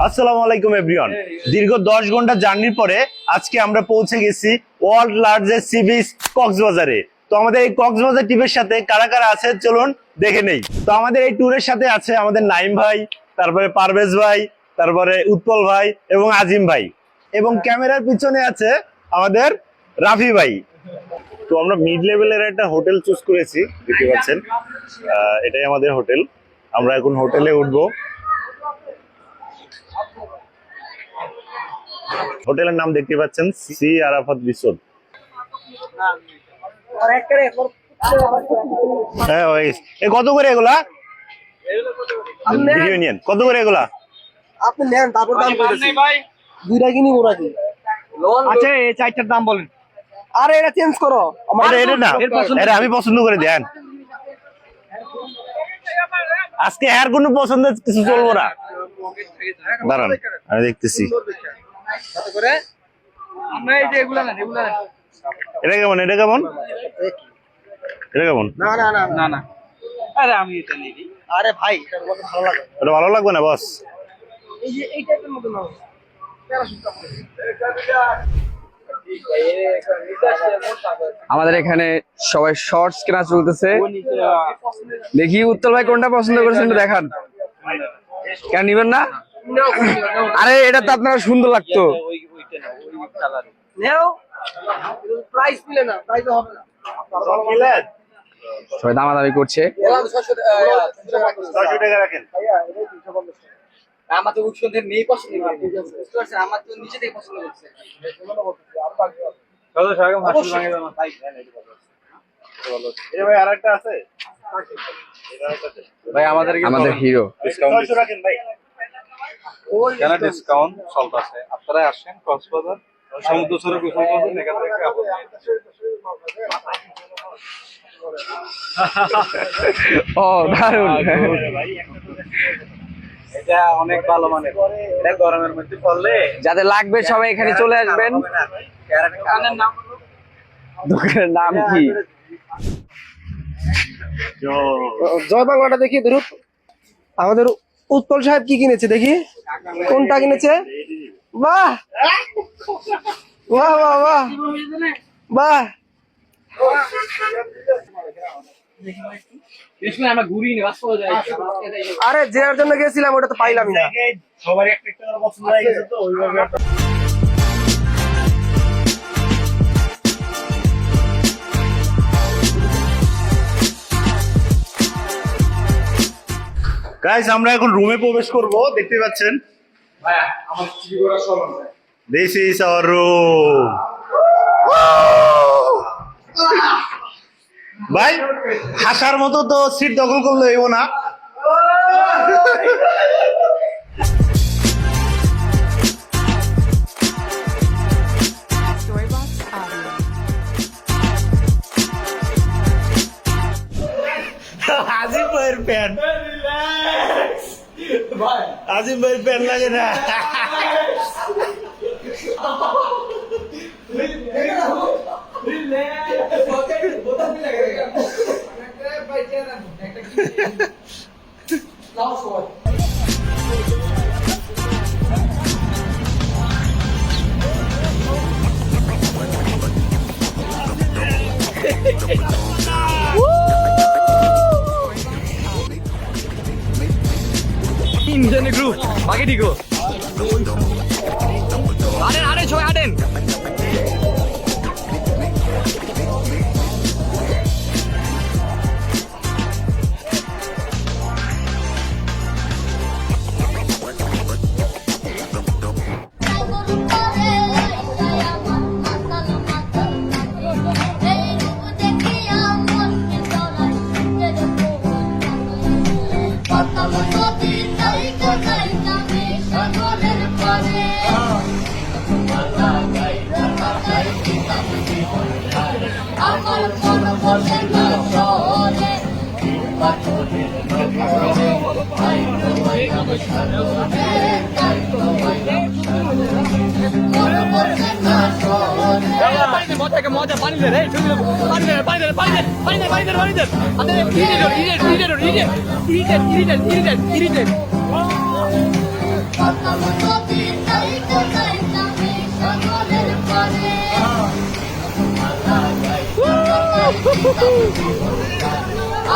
আসসালামু আলাইকুম এভরিওয়ান। দীর্ঘ 10 ঘন্টা জার্নির পরে আজকে আমরা পৌঁছে গেছি ওয়ার্ল্ড লার্জেস্ট সি বিচ কক্সবাজারে। তো আমাদের এই কক্সবাজার ট্রিপের সাথে কারা কারা আছে চলুন দেখে নেই। তো আমাদের এই ট্যুরের সাথে আছে আমাদের নাইম ভাই, তারপরে পারভেজ ভাই, তারপরে উৎপল ভাই এবং আজিম ভাই, এবং ক্যামেরার পিছনে আছে আমাদের রাফি ভাই। তো আমরা মিড লেভেলের একটা হোটেল চুজ করেছি, দেখতে পাচ্ছেন এটাই আমাদের হোটেল। আমরা এখন হোটেলে উঠবো। হোটেলের নাম দেখতে পাচ্ছেন সি আরাফাত রিসোর্ট। হ্যাঁ ভাই, কত করে এগুলা? ইউনিয়ন কত করে এগুলা? আপনি নেন তারপর দাম বলতেছি ভাই। দুইটা কিনি ওরা কি? আচ্ছা এই চারটার দাম বলেন। আরে এটা চেঞ্জ করো। আরে এটা না, এটা আমি পছন্দ করে দেন। আজকে আর কোনো পছন্দের কিছু চলবো না। দাঁড়ান আমি দেখতেছি। এটা কেমন? এটা কেমন? এটা কেমন? না না না না না, আরে আমি এটা নিই। আরে ভাই এটা আমাকে ভালো লাগে। এটা ভালো লাগবে না বস? এই যে এই টাইপের মতো নাও। আমাদের এখানে সবাই শর্টস কেনা চলতেছে। দেখি উত্তল ভাই কোনটা পছন্দ করেছেন একটু দেখান। কেন নিবেন না? আরে এটা তো আপনার সুন্দর লাগতো। নেও প্রাইস দিলে না, প্রাইস হবে না। সবাই দামাদামি করছে। আমার তো উৎসবের নেই পছন্দ করে, আমার তো নিচে থেকে পছন্দ করছে। ভাই আরেকটা আছে ভাই আমাদের হিরো ডিসকাউন্ট চলতেছে, আপনারা আসেন কক্সবাজার সমুদ্র সৈকতে গোসল করবেন, এখান থেকে ও দারুণ। এটা অনেক ভালো মানের, এটা গরমের মধ্যে পড়লে যাদের লাগবে সবাই এখানে চলে আসবেন। দোকানের নাম কি? জয় বাংলাটা দেখি ধরুন। আমাদের উৎপল সাহেব কি কিনেছে দেখি, কোনটা কিনেছে? বাহ বাহ বাহ বাহ বাহ। আরে যার জন্য গেছিলাম ওটা তো পাইলামই না। সবার একটা একটা করে পছন্দ হয়ে গেছে, তো ওইভাবে গাইস আমরা এখন রুমে প্রবেশ করব। দেখতে পাচ্ছেন দিস ইজ আওয়ার রুম। ভাই হাসার মতো তো সিট দখল করলে হইব না। আজিম ভাইয়ের প্যান্ট, আজিম ভাইয়ের প্যান্ট লাগে না। তিনজনে গ্রুপ বাকি দিগো আড়েন আড়েন সবাই আড়েন। মজা পানি দে রে, পানি দে পানি দে পানি দে পানি দে পানি দে পানি দে আরে ইরিটেট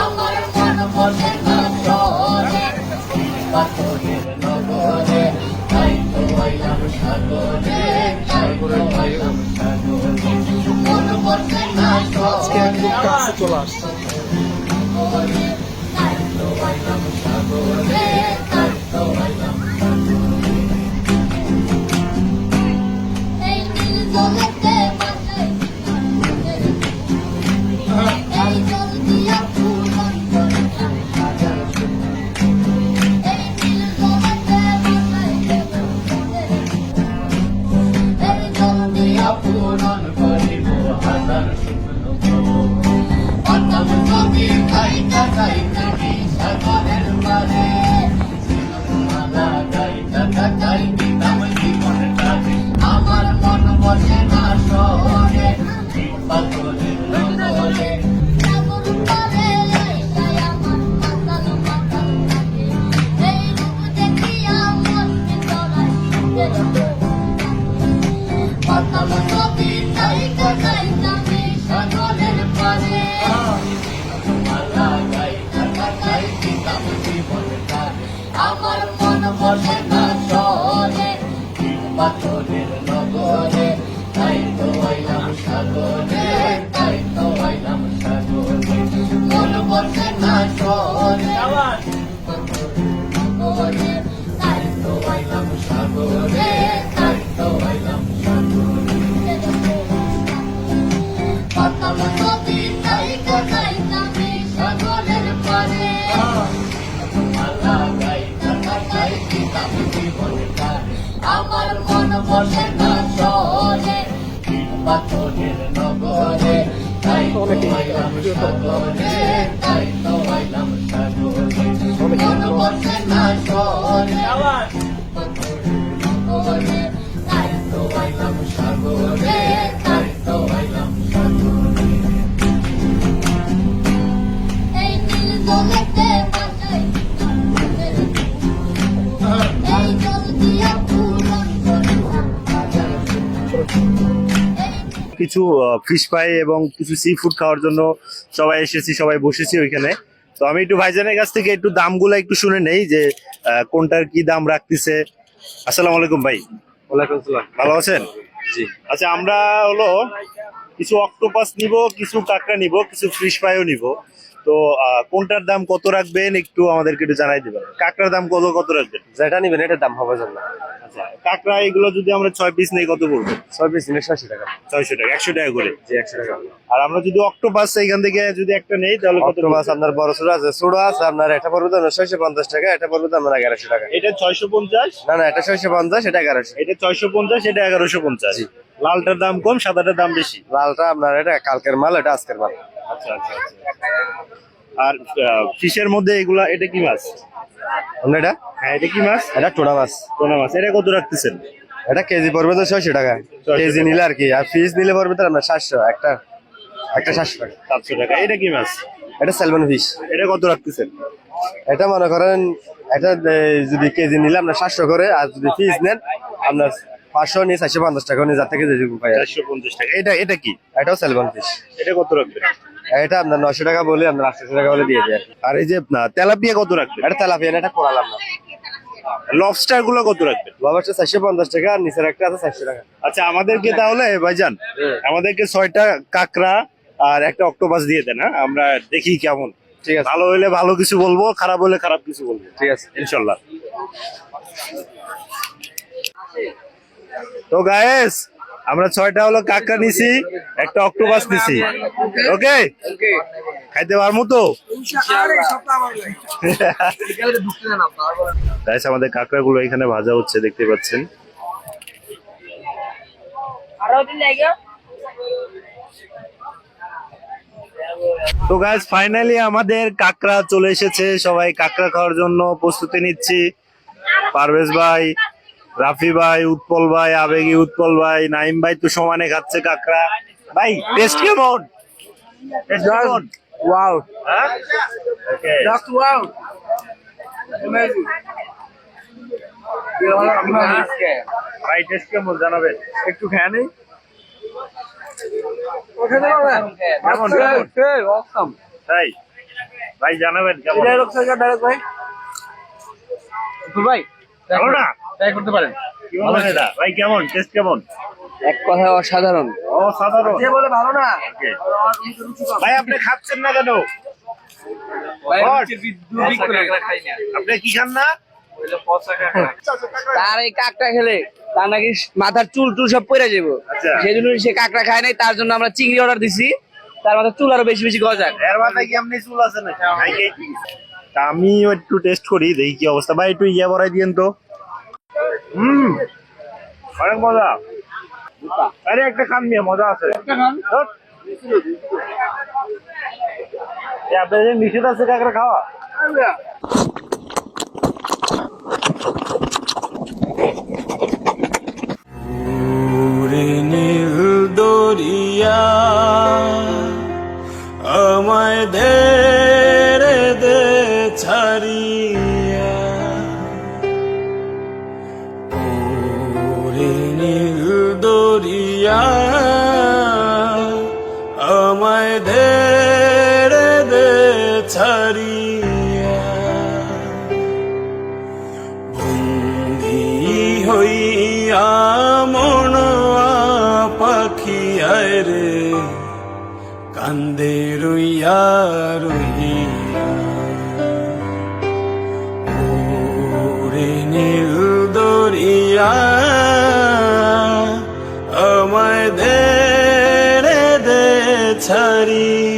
আমার মন বসে না শহরে পাথরের নগরে তাই তো আইলাম সাগরে তাই তো আইলাম সাগরে মন বসে না আজকে একদম কাছে চলে আসছে। শহরে তাই তো আইলাম সাগরে তাই তো আইলাম সাগরে এই নীল জলেতে বাসাই এই জল দিয়া পূরণ করে হাজার এই নীল জলেতে বাসাই এই জল দিয়া পূরণ করিব হাজার অন্নম নদী খাইতা খাইতে সাগরের পারে মালা গাইতা গাই দিতাম জীবন কাটে আমার মন বসে না শহরে পাথরের নগরে সাগর পারে আইলাই আমার মাতাল মাতাল থাকে এই রূপ দেখিয়া মন ভিতরাই পাতাল নদী খাইতা খাইতা সাগরের পারে মালা গাইতা গাই দিতাম জীবন কাটে আমার মন বসে না শহরে পাথরের নগরে তাই তো আইলাম সাগরে তাই তো আইলাম সাগরে মন বসে না শহরে পাথরের নগরে তাই তো আইলাম সাগরে তাই তো আইলাম সাগরে পাতাল নদী খাইতা খাইতা সাগরের পারে মালা গাইতা গাই দিতাম জীবন কাটে আমার মন বসে না শহরে পাথরের নগরে তাই তো আইলাম সাগরে তাই তো আইলাম সাগরে মন বসে না শহরে পাথরের নগরে তাই তো আইলাম সাগরে তাই তো আইলাম সাগরে এই নীল জলেতে বাসাই এই জল দিয়া পূরণ করে হাজার কিছু ফিশ ফ্রাই এবং কিছু সি ফুড খাওয়ার জন্য সবাই এসেছি, সবাই বসেছি ওইখানে। তো আমি একটু ভাইজানের কাছ থেকে একটু দামগুলো একটু শুনে নেই যে কোনটার কি দাম রাখতেছে। আসসালামু আলাইকুম ভাই। ওয়ালাইকুম সালাম। ভালো আছেন? জি। আচ্ছা, আমরা হলো কিছু অক্টোপাস নিব, কিছু কাঁকড়া নিব, কিছু ফিশ ফ্রাইও নিব। তো কোনটার দাম কত রাখবেন একটু আমাদেরকে একটু জানাই দিবেন। কাঁকড়ার দাম কত কত রাখবেন? যেটা নিবেন এটার দাম হবে না। আচ্ছা, কাঁকড়া এগুলো যদি আমরা 6 পিস নেই কত পড়বে? 6 পিস নিলে 600 টাকা। 600 টাকা, 100 টাকা করে। জি 100 টাকা। আর আমরা যদি অক্টোপাস এখান থেকে যদি একটা নেই তাহলে কত? অক্টোপাস আপনার বড় ছোট আছে, ছোট আছে আপনার এটা পড়বে তো 650 টাকা, এটা পড়বে তো আপনার 1100 টাকা। এটা 650, না না এটা 650, এটা 1100। এটা 650, এটা 1150। জি। লালটার দাম কম, সাদাটার দাম বেশি। লালটা আপনার এটা কালকের মাল, এটা আজকের মাল। আচ্ছা আচ্ছা আচ্ছা। আর ফিশের মধ্যে এগুলা, এটা কি মাছ? এটা হ্যাঁ, এটা কি মাছ? এটা টোনা মাছ। কোন মাছ? এটা কত রাখতেছেন? এটা কেজি পড়বে তো 600 টাকা। 600 কেজি নিলে আর কি, আর পিস নিলে পড়বে তো আপনার 700, একটা 700 টাকা। 700 টাকা। এটা কি মাছ? এটা স্যালমন ফিশ। এটা কত রাখতেছেন? এটা মনে করেন এটা যদি কেজি নিলে আপনার 700 করে, আর যদি পিস নেন আপনার 500 নিয়ে 450 টাকা নিয়ে, যার থেকে যে পাই। 450 টাকা। এটা এটা কি? এটাও স্যালমন ফিশ। এটা কত রাখবেন? এটা আপনার 900 টাকা বলে আপনার 800 টাকা বলে দিয়ে দেয়। আর এই যে তেলাপিয়া কত রাখবেন? এটা তেলাপিয়া, এটা কোরালাম না। লবস্টার গুলো কত রাখবেন? বাবারটা 450 টাকা, আর নিচের একটা আছে 400 টাকা। আচ্ছা, আমাদেরকে তাহলে ভাইজান আমাদেরকে 6টা কাঁকড়া আর একটা অক্টোপাস দিয়ে দেন। হ্যাঁ, আমরা দেখি কেমন। ঠিক আছে, ভালো হলে ভালো কিছু বলবো, খারাপ হলে খারাপ কিছু বলবো। ঠিক আছে ইনশাল্লাহ। তো গায়েস, আমরা 6টা হলো কাঁকড়া নিছি, একটা অক্টোপাস নিছি। ওকে, খাইতে পারবো তো? গাইস, আমাদের কাঁকড়া গুলো এখানে ভাজা হচ্ছে, দেখতে পাচ্ছেন। তো গাইস, ফাইনালি আমাদের কাঁকড়া চলে এসেছে। সবাই কাঁকড়া খাওয়ার জন্য প্রস্তুতি নিচ্ছি। পারভেজ ভাই, রাফি ভাই, উৎপল ভাই, আবেগী উৎপল ভাই, নাইম ভাই তো সমানে খাচ্ছে কাঁকড়া। ভাই, টেস্ট কেমন? ওয়াও, হ্যাঁ? Okay. Just wow, amazing. ভাই, টেস্ট কেমন জানাবেন? একটু খেয়ে নেই। কেমন তাই ভাই জানাবেন কেমন ভাই ভালো না ট্রাই করতে পারেন। কি বলেন এটা ভাই কেমন টেস্ট কেমন এক কথায় অসাধারণ। অসাধারণ বলে ভালো না Okay. ভাই আপনি খাচ্ছেন না কেন আপনি কি খান না তার এই কাকটা খেলে তার নাকি মাথার চুল টুল সব পড়ে যাবো, আচ্ছা। সেই জন্য সে কাকটা খায় নাই। তার জন্য আমরা চিংড়ি অর্ডার দিছি, তার মাথার চুল আরো বেশি বেশি গজাক। এর মাথায় কি আপনি চুল আছে না তা আমি একটু টেস্ট করি দেখি কি অবস্থা ভাই একটু ইয়ে বড়াই দিয়েন তো অনেক মজা আরে একটা খান নিয়ে মজা আছে ধুর। এ, আপনাদের নিষেধ আছে কাঁকড়া খাওয়া নীল দরিয়া আমায় দে রে দে ছাড়িয়া ওরে নীল দরিয়া আমায় দে রে দে ছাড়িয়া বন্দী হইয়া মন পাখি আয় রে কান্দে রইয়া রইয়া ওরে নীল দরিয়া আমায় দে রে দে ছাড়িয়া